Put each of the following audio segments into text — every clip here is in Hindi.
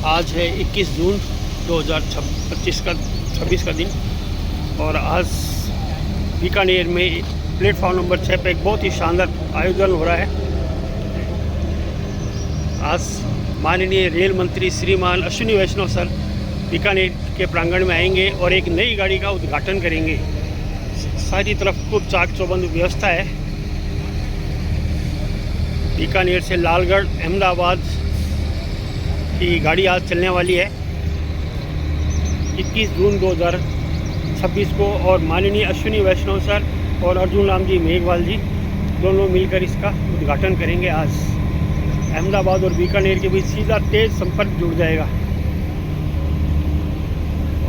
आज है 21 जून 2025 का 26 का दिन और आज बीकानेर में प्लेटफॉर्म नंबर 6 पे एक बहुत ही शानदार आयोजन हो रहा है। आज माननीय रेल मंत्री श्रीमान अश्विनी वैष्णव सर बीकानेर के प्रांगण में आएंगे और एक नई गाड़ी का उद्घाटन करेंगे। सारी तरफ खूब चाक चौबंद व्यवस्था है। बीकानेर से लालगढ़ अहमदाबाद की गाड़ी आज चलने वाली है 21 जून 2026 को और माननीय अश्विनी वैष्णव सर और अर्जुन राम जी मेघवाल जी दोनों मिलकर इसका उद्घाटन करेंगे। आज अहमदाबाद और बीकानेर के बीच सीधा तेज संपर्क जुड़ जाएगा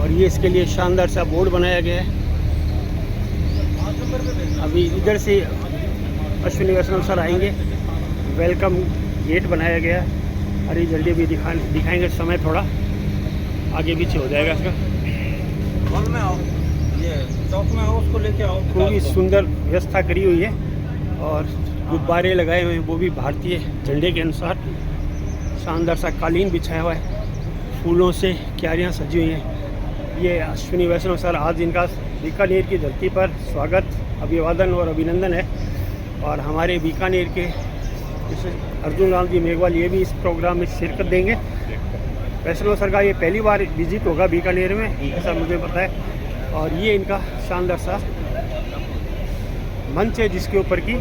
और ये इसके लिए शानदार सा बोर्ड बनाया गया है। अभी इधर से अश्विनी वैष्णव सर आएंगे, वेलकम गेट बनाया गया है। हरी झंडी भी दिखाएंगे, समय थोड़ा आगे पीछे हो जाएगा इसका। हॉल में आओ, ये चौक में आओ, उसको लेके आओ। पूरी सुंदर व्यवस्था करी हुई है और गुब्बारे लगाए हुए हैं, वो भी भारतीय झंडे के अनुसार। शानदार सा कालीन बिछाया हुआ है, फूलों से क्यारियाँ सजी हुई हैं। ये अश्विनी वैष्णव सर, आज इनका बीकानेर की धरती पर स्वागत, अभिवादन और अभिनंदन है। और हमारे बीकानेर के अर्जुन राम जी मेघवाल ये भी इस प्रोग्राम में शिरकत देंगे। वैष्णव सर का ये पहली बार विजिट होगा बीकानेर में, ऐसा मुझे पता है। और ये इनका शानदार सा मंच है जिसके ऊपर की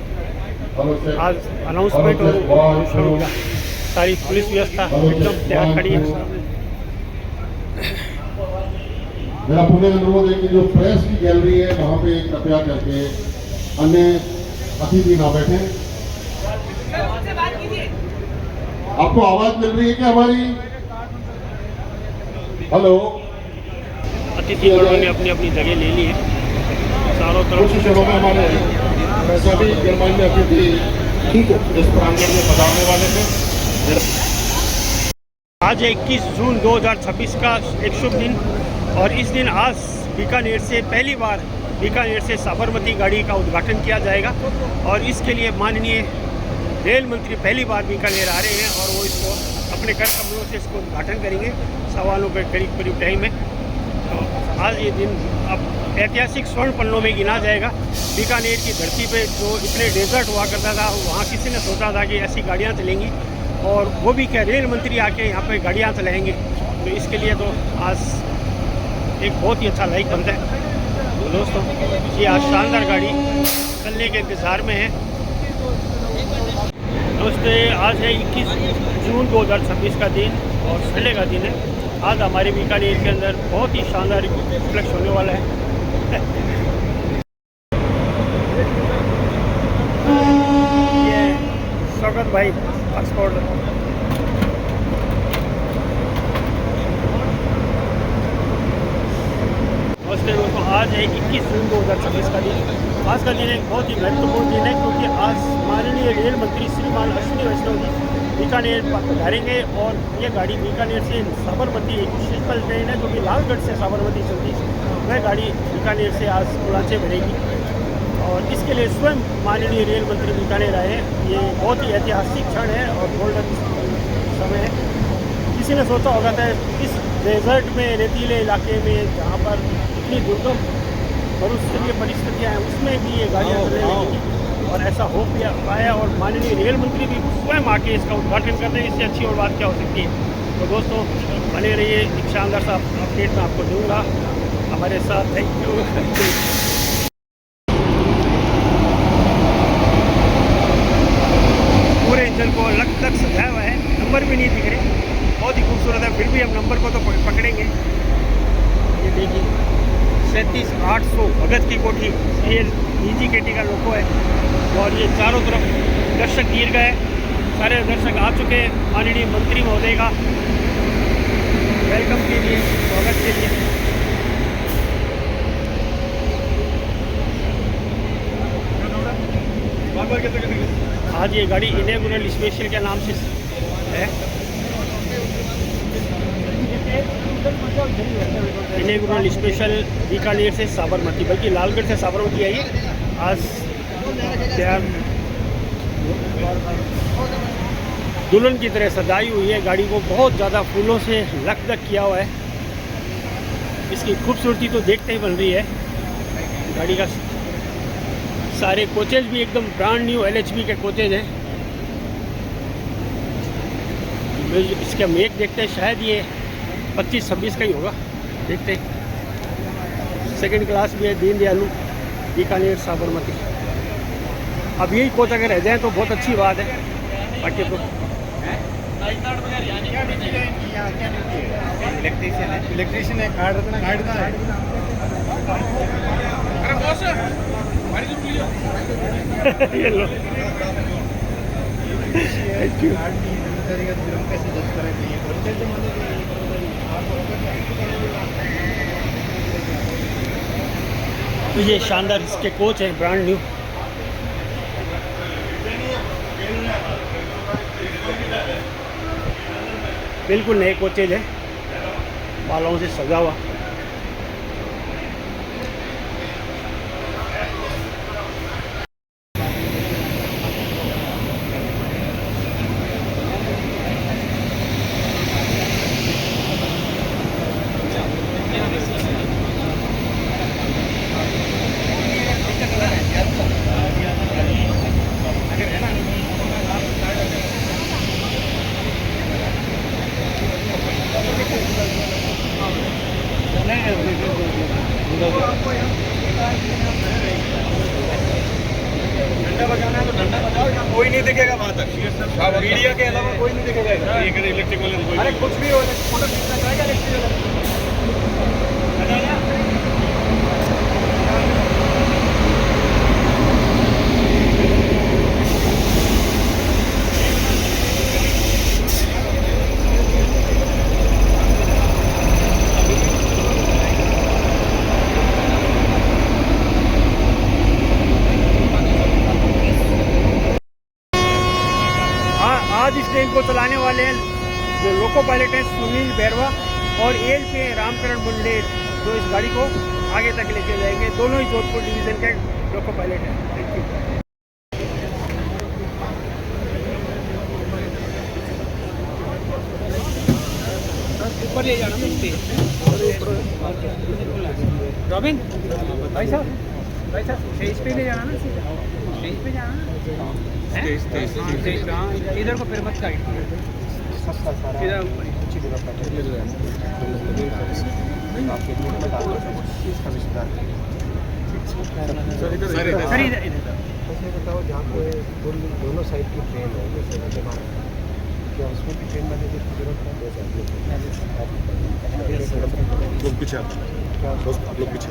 आज अनाउंसमेंट और शुरू होगा। सारी पुलिस व्यवस्था एकदम तैयार खड़ी है। मेरा पुणे अनुरोध है कि जो प्रेस की गैलरी है वहाँ पे कृपया करके अन्य अतिथि ना बैठे। आपको आवाज मिल रही है क्या हमारी? हेलो, अतिथिगणों ने अपनी अपनी जगह ले ली है चारों तरफ। कुछ क्षणों में हमारे सभी गणमान्य अतिथि इस प्रांगण में पधारने वाले थे। आज 21 जून 2026 का एक शुभ दिन और इस दिन आज बीकानेर से पहली बार बीकानेर से साबरमती गाड़ी का उद्घाटन किया जाएगा और इसके लिए माननीय रेल मंत्री पहली बार बीकानेर आ रहे हैं और वो इसको अपने कर कमलों से इसको उद्घाटन करेंगे। 9:15 के करीब टाइम है। तो आज ये दिन अब ऐतिहासिक स्वर्ण पन्नों में गिना जाएगा। बीकानेर की धरती पे जो इतने डेजर्ट हुआ करता था, वहाँ किसी ने सोचा था कि ऐसी गाड़ियाँ चलेंगी और वो भी क्या रेल मंत्री आके यहाँ पे गाड़ियाँ चलाएँगे। तो इसके लिए तो आज एक बहुत ही अच्छा लाइक बनता है। तो दोस्तों, ये आज शानदार गाड़ी चलने के इंतज़ार में है। दोस्तों, आज है 21 जून 2026 का दिन और संडे का दिन है। आज हमारे बीकानेर के अंदर बहुत ही शानदार फ्लैक्स होने वाला है। ये स्वागत भाई एक्सपोर्ट। दोस्तों, आज है 21 जून 2026 का दिन। आज का दिन एक बहुत ही महत्वपूर्ण दिन है क्योंकि आज माननीय रेल मंत्री श्रीमान अश्विनी वैष्णव जी बीकानेर पधारेंगे और ये गाड़ी बीकानेर से साबरमती एक स्पेशल ट्रेन है जो कि लालगढ़ से साबरमती चलती है। वह गाड़ी बीकानेर से आज उड़ाचे भरेगी और इसके लिए स्वयं माननीय रेल मंत्री बीकानेर आए हैं। ये बहुत ही ऐतिहासिक क्षण है और गोल्डन समय है। किसी ने सोचा होगा था इस डेजर्ट में, रेतीले इलाके में जहाँ पर इतनी दुर्गम और उसके परिस्थितियाँ हैं, उसमें भी ये गाड़ियाँ चलने लगेंगी और ऐसा हो पाया और माननीय रेल मंत्री भी स्वयं आके इसका उद्घाटन करते हैं। इससे अच्छी और बात क्या हो सकती है। तो दोस्तों, बने रहिए, एक शानदार सा अपडेट मैं आपको दूंगा हमारे साथ। Thank you. पूरे इंजन को अलग तक सजाया हुआ है, नंबर भी नहीं दिख रहे, बहुत ही खूबसूरत है। फिर भी हम नंबर को तो पकड़ेंगे। ये देखिए 37,800 भगत की कोठी, ये EGKT का लोगो है और ये चारों तरफ दर्शक गिर गए। सारे दर्शक आ चुके हैं माननीय मंत्री महोदय का वेलकम के लिए, स्वागत के लिए। आज ये गाड़ी इनॉग्रेशन स्पेशल के नाम से है। इनॉग्रेशन स्पेशल बीकानेर से साबरमती, बल्कि लालगढ़ से साबरमती आई है आज तैयार। दुल्हन की तरह सजाई हुई है गाड़ी को, बहुत ज़्यादा फूलों से लकदक किया हुआ है। इसकी खूबसूरती तो देखते ही बन रही है। गाड़ी का सारे कोचेज भी एकदम ब्रांड न्यू LHB के कोचेज हैं। इसके हम एक देखते हैं, शायद ये 25-26 का ही होगा, देखते हैं। सेकंड क्लास भी है, दीनदयालु बीकानेर साबरमती। अब यही कोच अगर रह जाए तो बहुत अच्छी बात है। बाकी तो इलेक्ट्रिशियन है, कार्ड रखना, कार्ड का है। ये लो। Thank you. तो ये शानदार इसके कोच हैं, ब्रांड न्यू। बिल्कुल नए कोचेज हैं, बालों से सजा हुआ। डंडा बजाना है तो डंडा बजाओ, कोई नहीं दिखेगा वहाँ तक। मीडिया के अलावा कोई नहीं दिखेगा। इलेक्ट्रिक वाले अरे कुछ भी हो, फोटो खींचना चाहेगा इलेक्ट्रिक वाला। आज इस ट्रेन को चलाने वाले हैं जो लोको पायलट हैं सुनील बैरवा और एल के रामकरण बुंडेल, जो इस गाड़ी को आगे तक लेके जाएंगे। दोनों ही जोधपुर डिवीज़न के लोको पायलट हैं। Thank you. ऊपर ले जाना रॉबिन भाई साहब, स्टेज पे ले जाना ना, स्टेज पे जाना ना, इधर को फिर मत साइड इधर अच्छी जगह पर सर इधर बताओ जहाँ पे दोनों साइड की ट्रेन है, जैसे क्या उसमें भी ट्रेन बनाने की जरूरत है? लोग पीछे आप लोग पीछे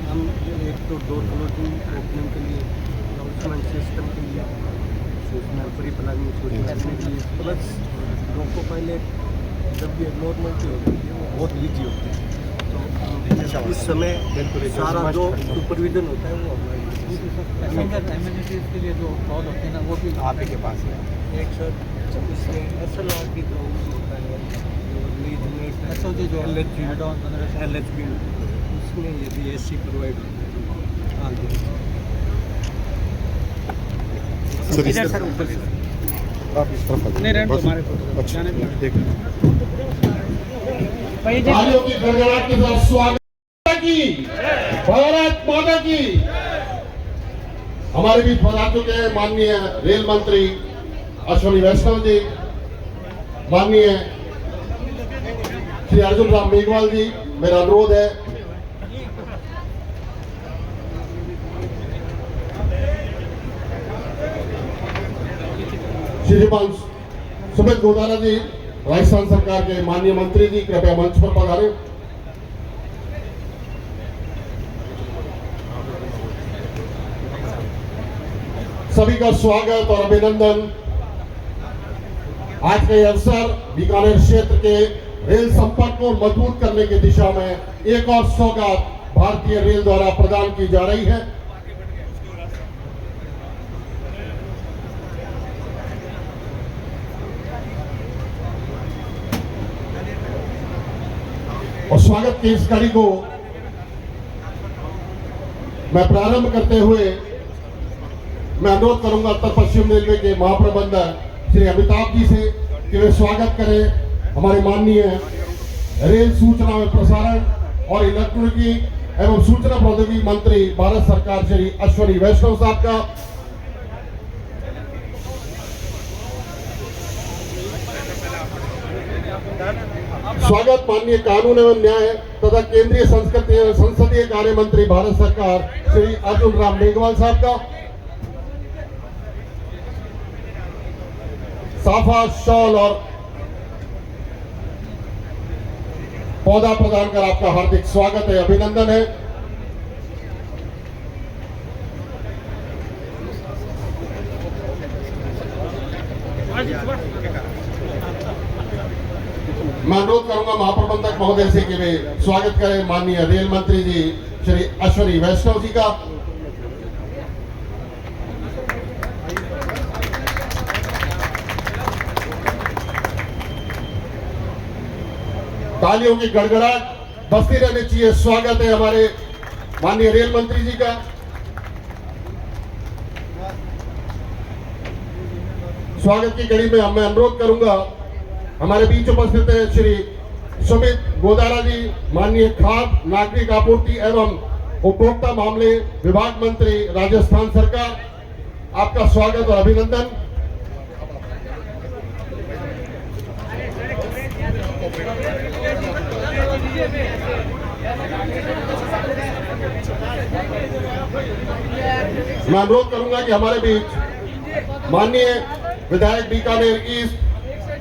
हम एक तो डोर क्लोजिंग ओपनिंग के लिए, अनाउंसमेंट सिस्टम के लिए, उसमें प्री प्लानिंग करने के लिए, प्लस लोको पायलट जब भी नॉर्मल की होती है वो बहुत ईजी होती है। तो इस समय सारा जो सुपरविजन होता है वो हमारे एमएनसीज के लिए जो कॉल होते हैं ना, वो भी आप ही के पास है। एक सर इसमें SLR की जो होता है, SOG जो LHB उसमें ये भी AC प्रोवाइड होता है। इधर सर ऊपर आप इस तरफ नहीं रहने तुम्हारे फोटो अच्छा देख तालियों की गड़गड़ाहट के साथ स्वागत की भारत माता की। हमारे बीच पधार चुके हैं माननीय रेल मंत्री अश्विनी वैष्णव जी, माननीय श्री अर्जुन राम मेघवाल जी। मेरा अनुरोध है श्रीमान सुमित गोदारा जी, राजस्थान सरकार के माननीय मंत्री जी, कृपया मंच पर पधारें। सभी का स्वागत और अभिनंदन। आज का यह अवसर बीकानेर क्षेत्र के रेल संपर्क को मजबूत करने की दिशा में एक और सौगात भारतीय रेल द्वारा प्रदान की जा रही है। और स्वागत की इस कड़ी को मैं प्रारंभ करते हुए मैं अनुरोध करूंगा उत्तर पश्चिम रेलवे के महाप्रबंधक श्री अमिताभ जी से कि वे स्वागत करें हमारे माननीय रेल सूचना एवं प्रसारण और इलेक्ट्रॉनिकी एवं सूचना प्रौद्योगिकी मंत्री भारत सरकार श्री अश्विनी वैष्णव साहब का। स्वागत माननीय कानून एवं न्याय तथा केंद्रीय संसदीय कार्य मंत्री भारत सरकार श्री अर्जुन राम मेघवाल साहब का। साफा, शॉल और पौधा प्रदान कर आपका हार्दिक स्वागत है, अभिनंदन है। मैं अनुरोध करूंगा महाप्रबंधक महोदय से कि वे स्वागत करें माननीय रेल मंत्री जी श्री अश्विनी वैष्णव जी का। तालियों की गड़गड़ाहट बसती रहनी चाहिए। स्वागत है हमारे माननीय रेल मंत्री जी का। स्वागत की कड़ी में मैं अनुरोध करूंगा हमारे बीच उपस्थित है श्री सुमित गोदारा जी, माननीय खाद्य नागरिक आपूर्ति एवं उपभोक्ता मामले विभाग मंत्री राजस्थान सरकार। आपका स्वागत और अभिनंदन। मैं अनुरोध करूंगा कि हमारे बीच माननीय विधायक बीकानेर ईस्ट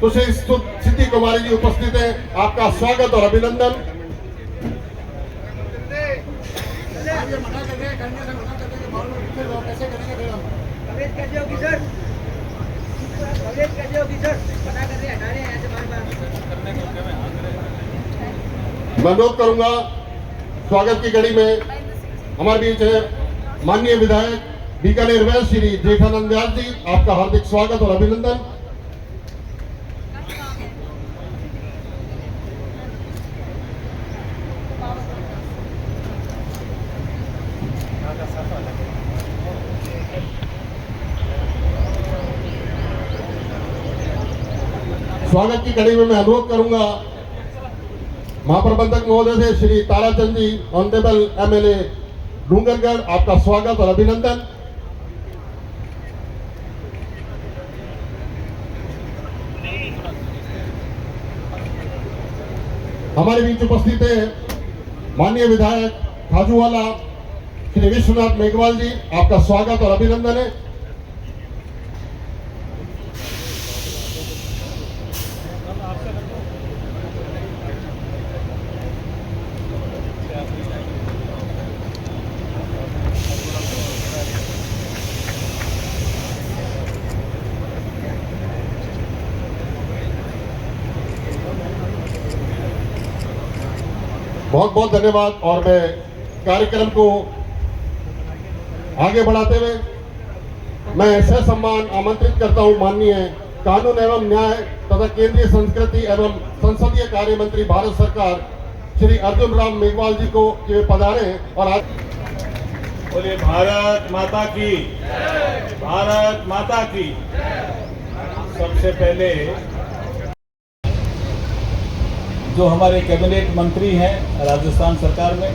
सुश्री सिद्धि कुमारी जी उपस्थित हैं। आपका स्वागत और अभिनंदन। मैं अनुरोध करूंगा स्वागत की कड़ी में हमारे बीच है माननीय विधायक बीकानेर वेस्ट श्री जेठानंद व्यास जी। आपका हार्दिक स्वागत और अभिनंदन। स्वागत की कड़ी में मैं अनुरोध करूंगा महाप्रबंधक महोदय से श्री ताराचंद जी, ऑनरेबल एमएलए डूंगरगढ़। आपका स्वागत और अभिनंदन। हमारे बीच उपस्थित है माननीय विधायक खाजूवाला श्री विश्वनाथ मेघवाल जी। आपका स्वागत और अभिनंदन है। बहुत बहुत धन्यवाद। और मैं कार्यक्रम को आगे बढ़ाते हुए मैं ससम्मान आमंत्रित करता हूं माननीय कानून एवं न्याय तथा केंद्रीय संस्कृति एवं संसदीय कार्य मंत्री भारत सरकार श्री अर्जुन राम मेघवाल जी को कि वे पधारे और आज बोलिए भारत माता की, भारत माता की। सबसे पहले जो हमारे कैबिनेट मंत्री हैं राजस्थान सरकार में,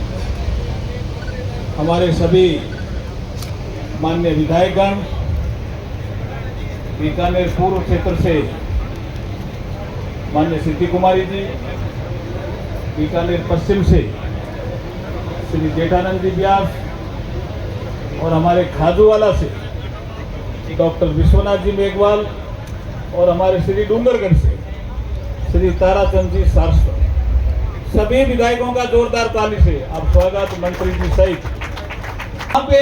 हमारे सभी माननीय विधायकगण, बीकानेर पूर्व क्षेत्र से माननीय सिद्धि कुमारी जी, बीकानेर पश्चिम से श्री जेठानंद जी व्यास और हमारे खाजूवाला से डॉक्टर विश्वनाथ जी मेघवाल और हमारे श्री डूंगरगढ़ से श्री ताराचंद जी सारस्वत, सभी विधायकों का जोरदार ताली से आप स्वागत मंत्री जी सहित। यहाँ पे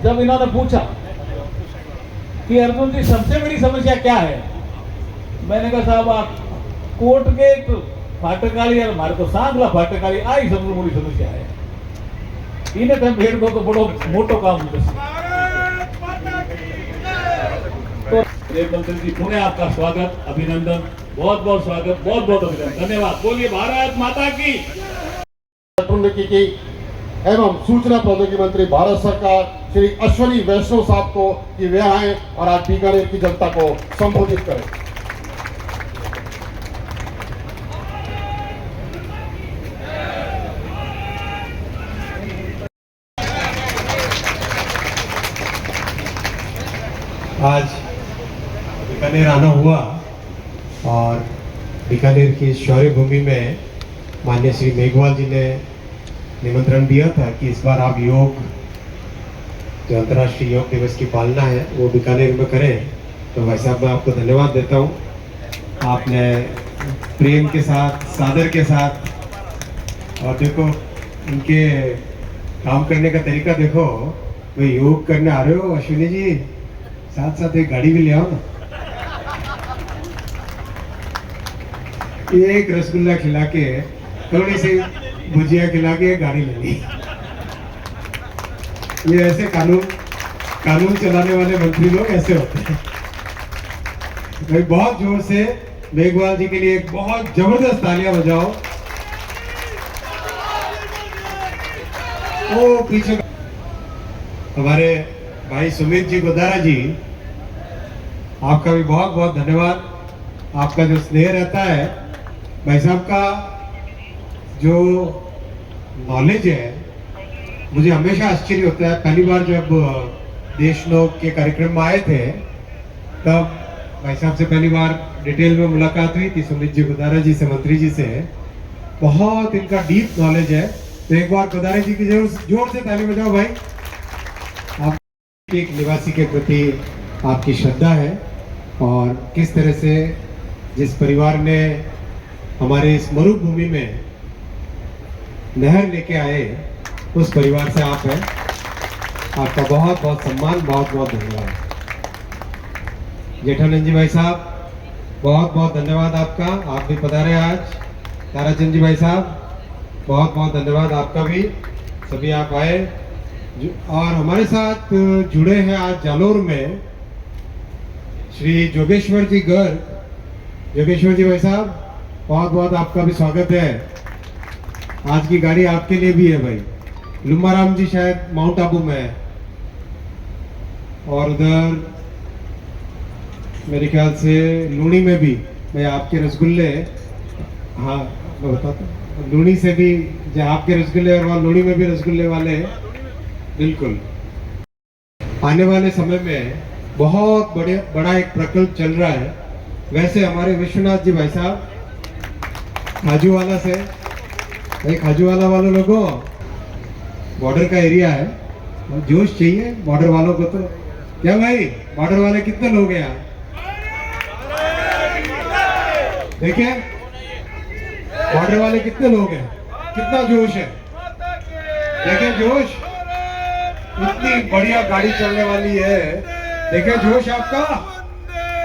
जब इन्होंने पूछा कि अर्जुन जी सबसे बड़ी समस्या क्या है, मैंने कहा साहब आप कोर्ट गेट फाटकाली और हमारे तो सांगला फाटकाली आई सबसे बड़ी समस्या है। इन्हें तो भेड़ दो तो बड़ो मोटो काम तो रेल मंत्री जी पुनः आपका स्वागत अभिनंदन, बहुत बहुत स्वागत, बहुत बहुत अभिनंदन, धन्यवाद। बोलिए भारत माता की। एवं सूचना प्रौद्योगिकी मंत्री भारत सरकार श्री अश्विनी वैष्णव साहब को कि वे आए और आज बीकानेर की जनता को संबोधित करें। आज बीकानेर आना हुआ और बीकानेर की शौर्य भूमि में माननीय श्री मेघवाल जी ने निमंत्रण दिया था कि इस बार आप योग, जो अंतर्राष्ट्रीय योग दिवस की पालना है, वो बीकानेर में करें। तो भाई साहब, मैं आपको धन्यवाद देता हूँ। आपने प्रेम के साथ, सादर के साथ, और देखो इनके काम करने का तरीका देखो। भाई योग करने आ रहे हो अश्विनी जी, साथ साथ एक गाड़ी भी ले आओ ना। एक रसगुल्ला खिला के, थोड़ी सी भुजिया खिला के गाड़ी ले ली। ये ऐसे कानून चलाने वाले मंत्री लोग ऐसे होते हैं। भाई बहुत जोर से मेघवाल जी के लिए एक बहुत जबरदस्त तालियां बजाओ। ओ पीछे हमारे भाई सुमित जी गोदारा जी, आपका भी बहुत बहुत धन्यवाद। आपका जो स्नेह रहता है, भाई साहब का जो नॉलेज है, मुझे हमेशा आश्चर्य होता है। पहली बार जब देशनोक के कार्यक्रम में आए थे, तब भाई साहब से पहली बार डिटेल में मुलाकात हुई थी, सुमित जी गोदारा जी से, मंत्री जी से। बहुत इनका डीप नॉलेज है। तो एक बार गोदारा जी की जोर से ताली बजाओ भाई। आप एक निवासी के प्रति आपकी श्रद्धा है, और किस तरह से जिस परिवार ने हमारे इस मरुभूमि में नहर लेके आए, उस परिवार से आप हैं। आपका बहुत बहुत सम्मान, बहुत बहुत धन्यवाद। जेठानंद जी भाई साहब, बहुत बहुत धन्यवाद आपका, आप भी पधारे आज। ताराचंद जी भाई साहब, बहुत बहुत धन्यवाद आपका भी, सभी आप आए। और हमारे साथ जुड़े हैं आज जालोर में श्री जोगेश्वर जी गर्ग। जोगेश्वर जी भाई साहब, बहुत बहुत आपका भी स्वागत है। आज की गाड़ी आपके लिए भी है भाई। लुम्बाराम जी शायद माउंट आबू में है, और उधर मेरे ख्याल से लूणी में भी। मैं आपके रसगुल्ले, हाँ मैं बताता हूँ, लूणी से भी जो आपके रसगुल्ले, और वहाँ लूणी में भी रसगुल्ले वाले हैं। बिल्कुल आने वाले समय में बहुत बड़ा एक प्रकल्प चल रहा है। वैसे हमारे विश्वनाथ जी भाई साहब खाजूवाला से, भाई खाजूवाला वाले लोगों, बॉर्डर का एरिया है, जोश चाहिए बॉर्डर वालों को। तो क्या भाई, बॉर्डर वाले कितने लोग हैं यहाँ? देखिए बॉर्डर वाले कितने लोग हैं, कितना जोश है। देखिए जोश, इतनी बढ़िया गाड़ी चलने वाली है। देखिए जोश आपका,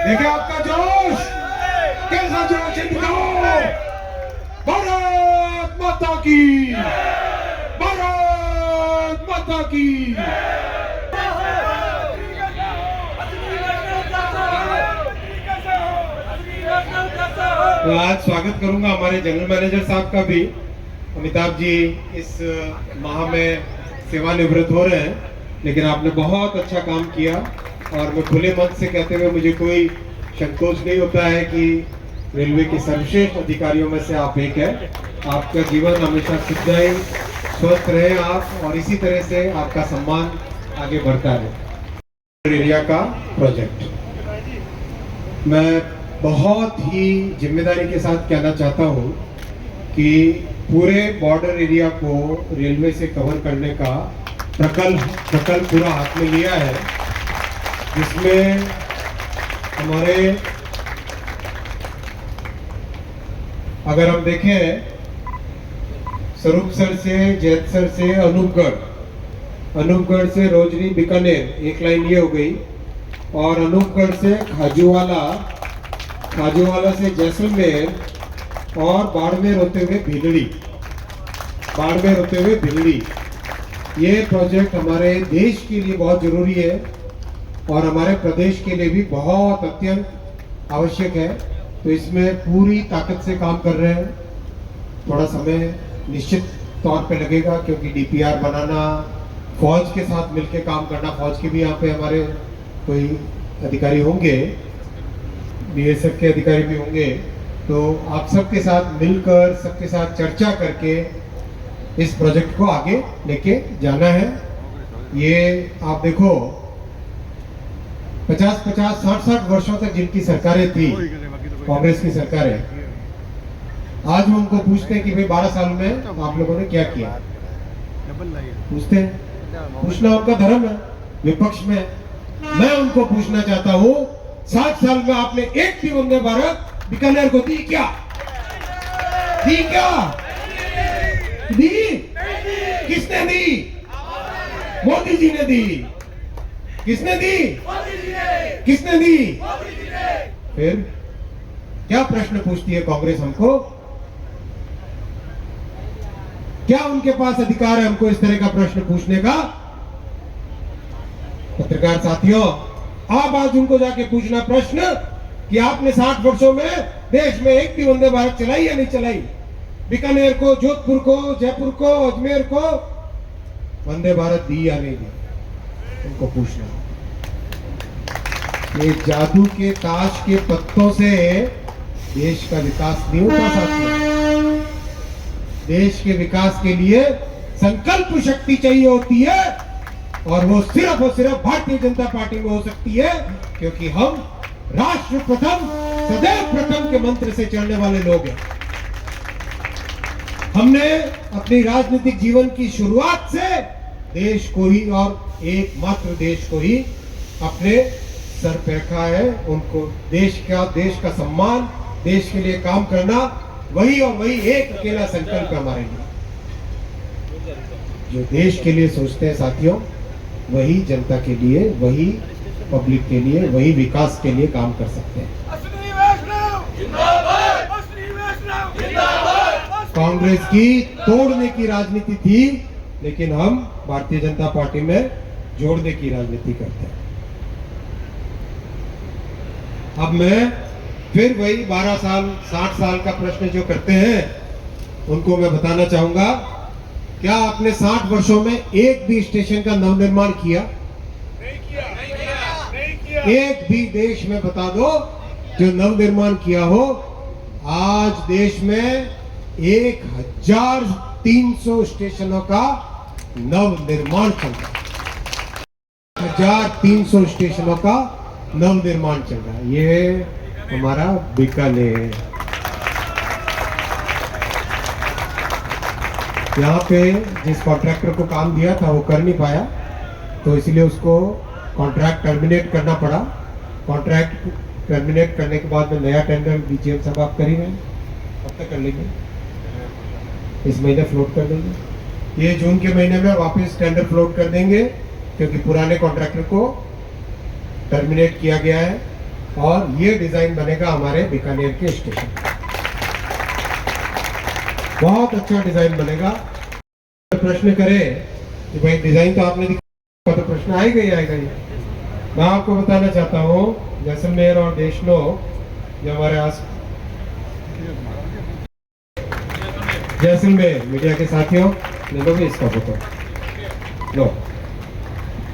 देखिए आपका जोश, कैसा जोश है, दिखाओ। भारत माता की, भारत माता की। तो आज स्वागत करूंगा हमारे जनरल मैनेजर साहब का भी। अमिताभ जी इस माह में सेवानिवृत्त हो रहे हैं, लेकिन आपने बहुत अच्छा काम किया, और मैं खुले मन से कहते हुए मुझे कोई संकोच नहीं होता है कि रेलवे के सर्वश्रेष्ठ अधिकारियों में से आप एक है। आपका जीवन हमेशा सुखदायी, स्वस्थ रहे आप, और इसी तरह से आपका सम्मान आगे बढ़ता रहे। एरिया का प्रोजेक्ट मैं बहुत ही जिम्मेदारी के साथ कहना चाहता हूँ कि पूरे बॉर्डर एरिया को रेलवे से कवर करने का प्रकल्प पूरा हाथ में लिया है, जिसमें हमारे, अगर हम देखें, स्वरूपसर से, जैतसर से अनूपगढ़ से रोजनी बीकानेर, एक लाइन ये हो गई, और अनूपगढ़ से खाजूवाला से जैसलमेर, और बाड़मेर होते हुए भिलड़ी। ये प्रोजेक्ट हमारे देश के लिए बहुत जरूरी है, और हमारे प्रदेश के लिए भी बहुत अत्यंत आवश्यक है। तो इसमें पूरी ताकत से काम कर रहे हैं। थोड़ा समय निश्चित तौर पे लगेगा, क्योंकि डीपीआर बनाना, फौज के साथ मिलकर काम करना, फौज के भी यहाँ पे हमारे कोई अधिकारी होंगे, बीएसएफ के अधिकारी भी होंगे, तो आप सबके साथ मिलकर, सबके साथ चर्चा करके इस प्रोजेक्ट को आगे लेके जाना है। ये आप देखो 50-50, 60-60 वर्षों तक जिनकी सरकारें थी, कांग्रेस की सरकारें, आज हम उनको पूछते हैं कि भाई 12 साल में आप लोगों ने क्या किया, पूछते हैं, पूछना उनका धर्म है, विपक्ष में। मैं उनको पूछना चाहता हूँ 60 साल में आपने एक भी वंदे भारत बीकानेर को दी क्या? दी क्या? दी? किसने दी? मोदी जी ने दी। किसने दी? किसने दी? फिर क्या प्रश्न पूछती है कांग्रेस हमको? क्या उनके पास अधिकार है हमको इस तरह का प्रश्न पूछने का? पत्रकार साथियों, आप आज उनको जाके पूछना प्रश्न कि आपने 60 वर्षों में देश में एक भी वंदे भारत चलाई या नहीं चलाई? बीकानेर को, जोधपुर को, जयपुर को, अजमेर को वंदे भारत दी या नहीं दी? उनको पूछना। ये जादू के ताश के पत्तों से देश का विकास नहीं होता साथियों। देश के विकास के लिए संकल्प शक्ति चाहिए होती है, और वो सिर्फ और सिर्फ भारतीय जनता पार्टी में हो सकती है, क्योंकि हम राष्ट्र प्रथम, सदैव प्रथम के मंत्र से चलने वाले लोग हैं। हमने अपनी राजनीतिक जीवन की शुरुआत से देश को ही और एकमात्र देश को ही अपने सर पे रखा है। उनको देश का सम्मान, देश के लिए काम करना, वही और वही एक अकेला संकल्प है हमारे लिए। जो देश के लिए सोचते हैं साथियों, वही जनता के लिए, वही पब्लिक के लिए, वही विकास के लिए काम कर सकते हैं। कांग्रेस की तोड़ने की राजनीति थी, लेकिन हम भारतीय जनता पार्टी में जोड़ने की राजनीति करते हैं। अब मैं फिर वही 12 साल 60 साल का प्रश्न जो करते हैं उनको मैं बताना चाहूंगा, क्या आपने 60 वर्षों में एक भी स्टेशन का नवनिर्माण किया? नहीं किया। एक भी देश में बता दो जो नवनिर्माण किया हो। आज देश में 1300 स्टेशनों का नवनिर्माण चल रहा है। 1300 स्टेशनों का नवनिर्माण चल रहा है। ये हमारा बीकानेर। यहाँ पे जिस कॉन्ट्रैक्टर को काम दिया था वो कर नहीं पाया, तो इसलिए उसको कॉन्ट्रैक्ट टर्मिनेट करना पड़ा। कॉन्ट्रैक्ट टर्मिनेट करने के बाद में नया टेंडर बीजीएम साहब आप कर ही रहे, कब तक कर लेंगे? इस महीने फ्लोट कर देंगे। ये जून के महीने में वापस टेंडर फ्लोट कर देंगे, क्योंकि पुराने कॉन्ट्रैक्टर को टर्मिनेट किया गया है। और ये डिजाइन बनेगा हमारे बीकानेर के स्टेशन। बहुत अच्छा डिजाइन बनेगा। प्रश्न करे कि भाई डिजाइन तो आपने दिखा, तो प्रश्न आएगा ही आएगा ही। मैं आपको बताना चाहता हूँ, जैसलमेर और देशनोक जो हमारे आस, जैसलमेर मीडिया के साथियों ले लो इसका फोटो लो,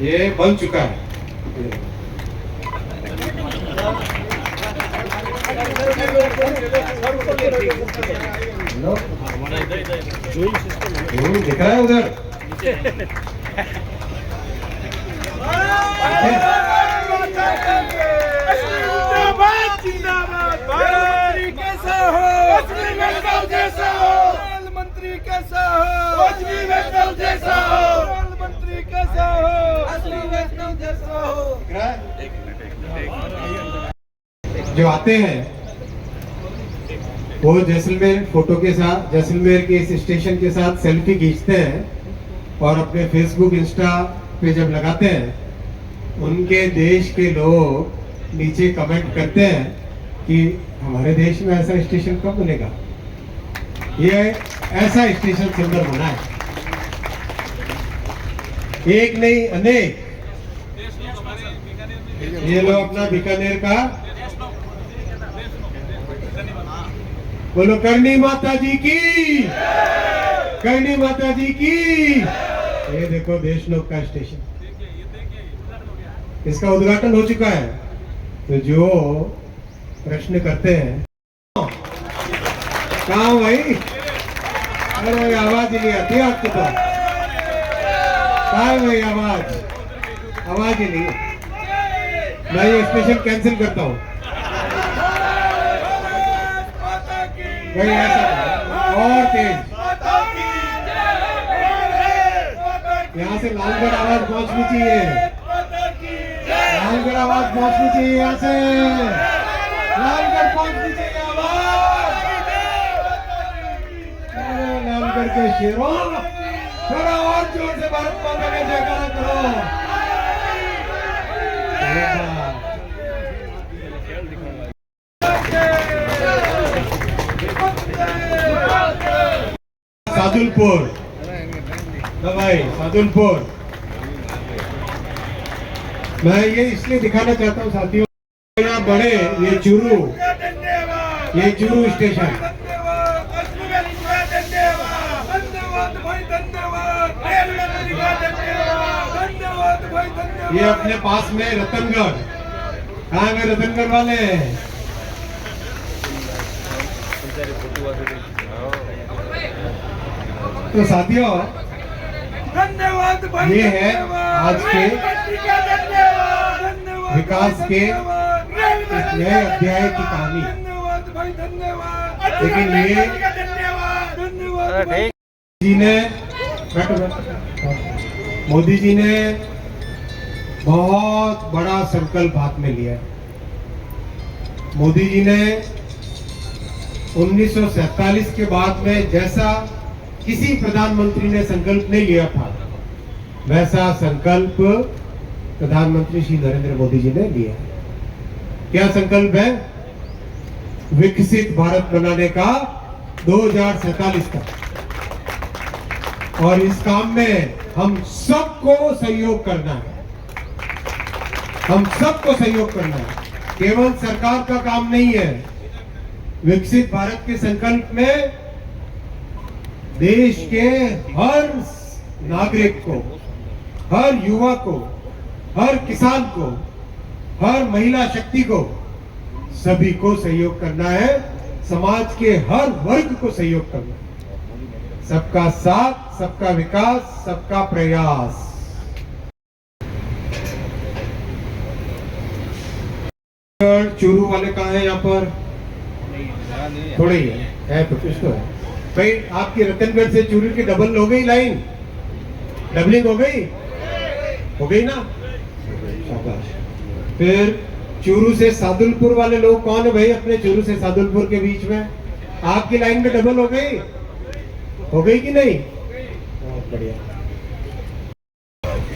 ये बन चुका है। दिख रहा है उधर? मंत्री कैसा हो? जैसा हो मंत्री कैसा हो? वैष्णव जैसा हो मंत्री कैसा हो? असली वैष्णव जैसा हो। जो आते हैं वो जैसलमेर फोटो के साथ, जैसलमेर के इस स्टेशन के साथ सेल्फी खींचते हैं और अपने फेसबुक इंस्टा पे जब लगाते हैं, उनके देश के लोग नीचे कमेंट करते हैं कि हमारे देश में ऐसा स्टेशन कब बनेगा। ये ऐसा स्टेशन सुंदर बना है, एक नहीं अनेक। ये लो अपना बीकानेर का, बोलो करणी माता जी की, करणी माता जी की। ये देखो देशनोक का स्टेशन, इसका उद्घाटन हो चुका है। तो जो प्रश्न करते हैं कहाँ भाई, अरे आवाज ही नहीं आती आपको तो, कहाँ है भाई आवाज ही नहीं। मैं ये स्टेशन कैंसिल करता हूँ भाई, ऐसा और तेज, यहाँ से लालगढ़ आवाज पहुंचनी चाहिए, लालगढ़ आवाज पहुंचनी चाहिए, यहाँ से लालगढ़ पहुंचनी चाहिए आवाज। अरे लालगढ़ के शेरों, थोड़ा और जोर से भारत माता का जयकारा करो। सादुलपुर, भाई सादुलपुर, मैं ये इसलिए दिखाना चाहता हूँ साथियों, यहाँ बड़े ये चूरू स्टेशन, ये अपने पास में रतनगढ़, कहाँ है रतनगढ़ वाले, तो साथियों ये है आज के विकास के इस नए अध्याय की कहानी। लेकिन ये जी ने मोदी जी ने बहुत बड़ा संकल्प हाथ में लिया। मोदी जी ने 1947 के बाद में जैसा किसी प्रधानमंत्री ने संकल्प नहीं लिया था, वैसा संकल्प प्रधानमंत्री श्री नरेंद्र मोदी जी ने लिया। क्या संकल्प है? विकसित भारत बनाने का 2047 तक। और इस काम में हम सबको सहयोग करना है, हम सबको सहयोग करना है, केवल सरकार का काम नहीं है। विकसित भारत के संकल्प में देश के हर नागरिक को, हर युवा को, हर किसान को, हर महिला शक्ति को, सभी को सहयोग करना है, समाज के हर वर्ग को सहयोग करना है। सबका साथ, सबका विकास, सबका प्रयास। चूरू वाले कहाँ हैं यहाँ पर? थोड़े ही है तो कुछ तो है भाई। आपकी रतनगढ़ से चूरू की डबल हो गई लाइन, डबलिंग हो गई ना, शाबाश। फिर चूरू से सादुलपुर वाले लोग कौन है भाई? अपने चूरू से सादुलपुर के बीच में आपकी लाइन में डबल हो गई कि नहीं? बहुत बढ़िया।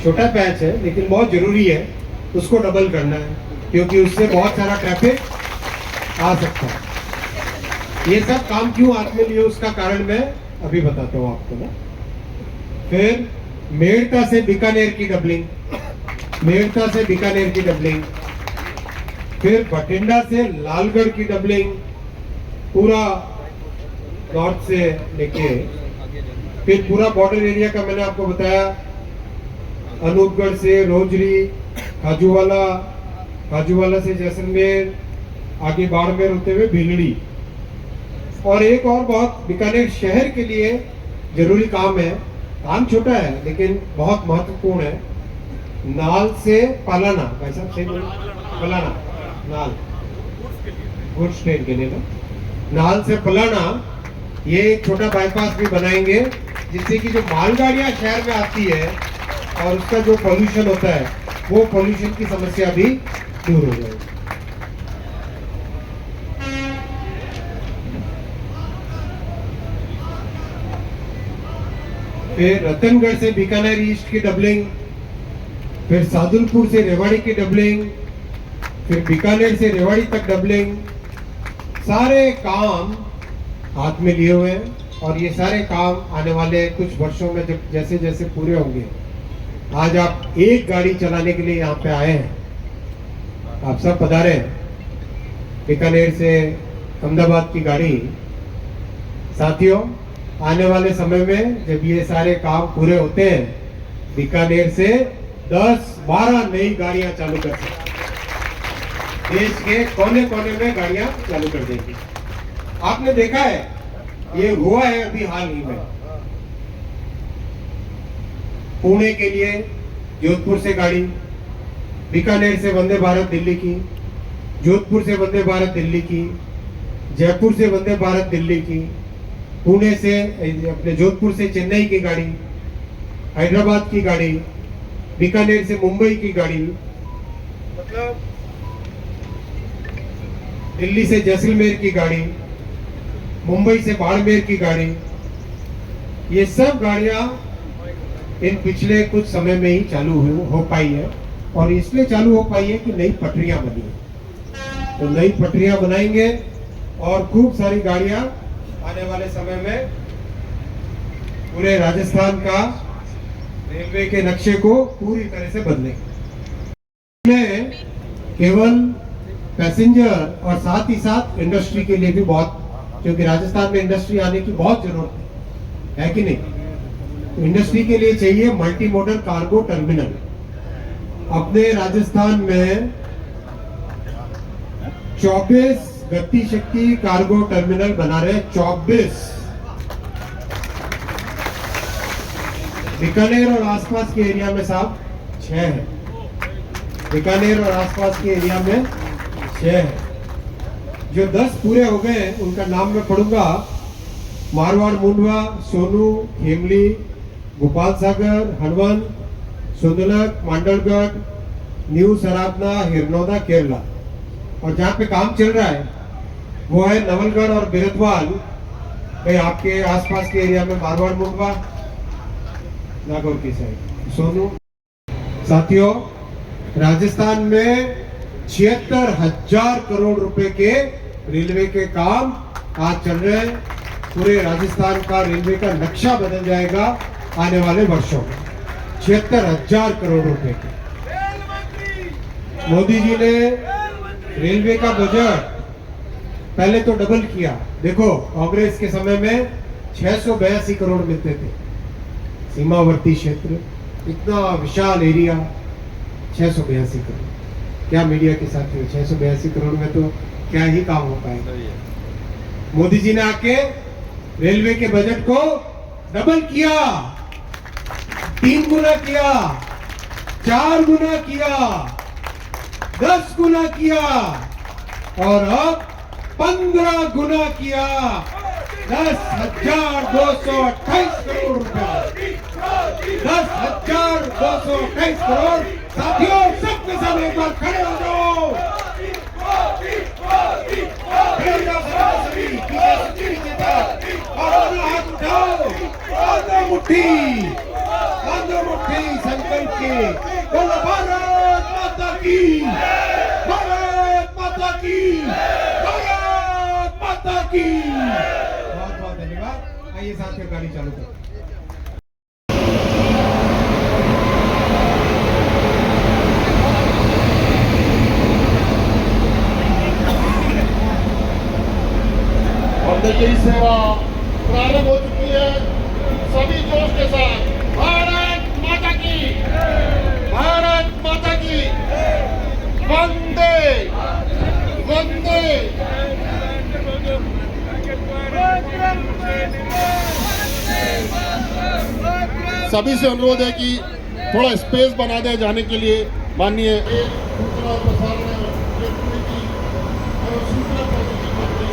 छोटा पैच है लेकिन बहुत जरूरी है, उसको डबल करना है क्योंकि उससे बहुत सारा ट्रैफिक आ सकता है। ये सब काम क्यों हाथ में लिए उसका कारण मैं अभी बताता हूँ आपको ना। फिर मेड़ता से बीकानेर की डबलिंग, मेड़ता से बीकानेर की डबलिंग, फिर बठिंडा से लालगढ़ की डबलिंग, पूरा नॉर्थ से लेके फिर पूरा बॉर्डर एरिया का मैंने आपको बताया, अनूपगढ़ से रोजरी, खाजूवाला से जैसलमेर, आगे बाड़मेर होते हुए भीलड़ी। और एक और बहुत बीकानेर शहर के लिए जरूरी काम है, काम छोटा है लेकिन बहुत महत्वपूर्ण है। नाल से पालाना, भाई साहब सही बोल, पलाना, नाल गुड्स ट्रेन के लिए ना, नाल से पलाना, ये एक छोटा बाईपास भी बनाएंगे जिससे कि जो मालगाड़ियां शहर में आती है और उसका जो पॉल्यूशन होता है वो पॉल्यूशन की समस्या भी दूर हो जाएगी। फिर रतनगढ़ से बीकानेर ईस्ट की डबलिंग, फिर सादुलपुर से रेवाड़ी की डबलिंग, फिर बीकानेर से रेवाड़ी तक डबलिंग। सारे काम हाथ में लिए हुए हैं और ये सारे काम आने वाले कुछ वर्षों में जब जैसे जैसे पूरे होंगे। आज आप एक गाड़ी चलाने के लिए यहाँ पे आए हैं, आप सब पधारे हैं बीकानेर से अहमदाबाद की गाड़ी। साथियों, आने वाले समय में जब ये सारे काम पूरे होते हैं बीकानेर से 10-12 नई गाड़ियां चालू कर सकते, देश के कोने कोने में गाड़ियां चालू कर देगी। आपने देखा है ये हुआ है अभी हाल ही में। पुणे के लिए जोधपुर से गाड़ी, बीकानेर से वंदे भारत दिल्ली की, जोधपुर से वंदे भारत दिल्ली की, जयपुर से वंदे भारत दिल्ली की, पुणे से अपने जोधपुर से चेन्नई की गाड़ी, हैदराबाद की गाड़ी, बीकानेर से मुंबई की गाड़ी, मतलब दिल्ली से जैसलमेर की गाड़ी, मुंबई से बाड़मेर की गाड़ी, ये सब गाड़ियां इन पिछले कुछ समय में ही चालू हो पाई है। और इसलिए चालू हो पाई है कि नई पटरियां बनी है। तो नई पटरियां बनाएंगे और खूब सारी गाड़ियां आने वाले समय में पूरे राजस्थान का रेलवे के नक्शे को पूरी तरह से बदलेंगे। केवल पैसेंजर और साथ ही साथ इंडस्ट्री के लिए भी बहुत, क्योंकि राजस्थान में इंडस्ट्री आने की बहुत जरूरत है कि नहीं? तो इंडस्ट्री के लिए चाहिए मल्टी मॉडल कार्गो टर्मिनल। अपने राजस्थान में 24 गति शक्ति कार्गो टर्मिनल बना रहे, 24। बीकानेर और आसपास के एरिया में साहब 6 है। बीकानेर और आसपास के एरिया में 6 है। जो 10 पूरे हो गए उनका नाम मैं पढ़ूंगा। मारवाड़, मुंडवा, सोनू, हेमली, गोपाल सागर, हनवन, सुंदलक, मांडलगढ़, न्यू सराबना, हिरनौदा, केरला। और जहाँ पे काम चल रहा है वो है नवलगढ़ और बिरतवाल। भाई आपके आसपास के एरिया में मारवाड़, मुंडवा, नागौर की साइड, सोनू। साथियों, राजस्थान में 76,000 करोड़ रुपए के रेलवे के काम आज चल रहे हैं। पूरे राजस्थान का रेलवे का नक्शा बदल जाएगा आने वाले वर्षों में। 76,000 करोड़ रुपए के। मोदी जी ने रेलवे का बजट पहले तो डबल किया। देखो, कांग्रेस के समय में 682 करोड़ मिलते थे। सीमावर्ती क्षेत्र, इतना विशाल एरिया, 682 करोड़। क्या मीडिया के साथ 682 करोड़ में तो क्या ही काम हो पाएगा। मोदी जी ने आके रेलवे के बजट को डबल किया, 3 गुना किया, 4 गुना किया, 10 गुना किया और अब 15 गुना किया। 10,228 करोड़ रुपए, 10,228 करोड़। साथियों, सबके सब एक बार खड़े हो जाओ। हाथ उठाओ, बांधो मुट्ठी संकल्प की। बोलो भारत माता की, भारत माता की, भारत माता की। बहुत बहुत धन्यवाद। आइए साथियों, गाड़ी चालू करो। वंदे सेवा प्रारंभ हो चुकी है। सभी जोश के साथ भारत माता की, भारत माता की, वंदे वंदे। सभी से अनुरोध है कि थोड़ा स्पेस बना दें जाने के लिए। माननीय सूचना और प्रसारण इलेक्ट्रॉनिकी और सूचना प्रौद्योगिकी मंत्री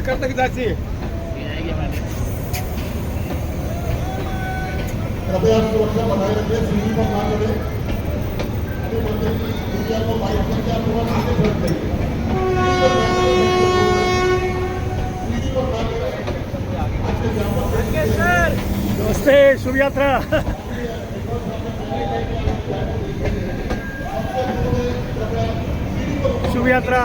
कर तक जाती कृपया सुरक्षा बनाए रखें, सीढ़ी पर ना चढ़े। अपने मंदिर की दुनिया को बाइक करके आप थोड़ा आगे बढ़ जाइए। सीढ़ी पर ना चढ़े। नमस्ते, शुभ यात्रा। शुभ यात्रा।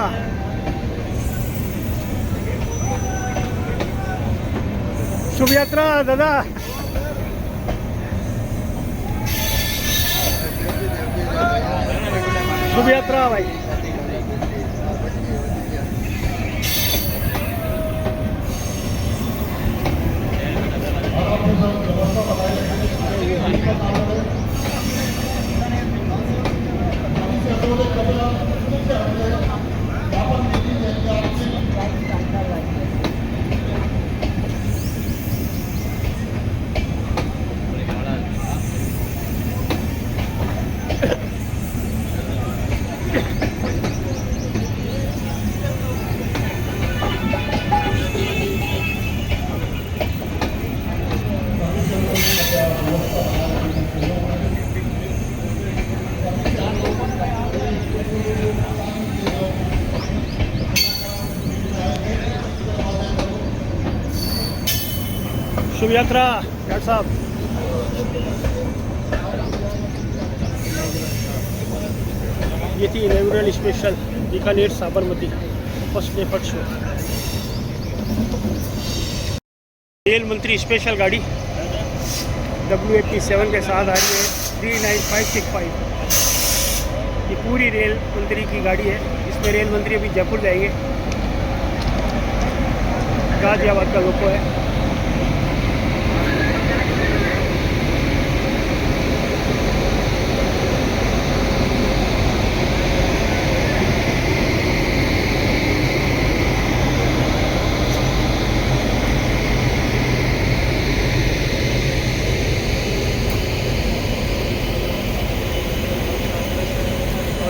शुभ यात्रा दादा। शुभ यात्रा भाई। शुभ यात्रा डॉक्टर साहब। ये थी inauguration special Bikaner Sabarmati first day first show. Rail मंत्री स्पेशल गाड़ी W87 के साथ आ रही है 39565। ये पूरी रेल मंत्री की गाड़ी है। इसमें रेल मंत्री अभी जयपुर जाएंगे। गाजियाबाद का लोको है।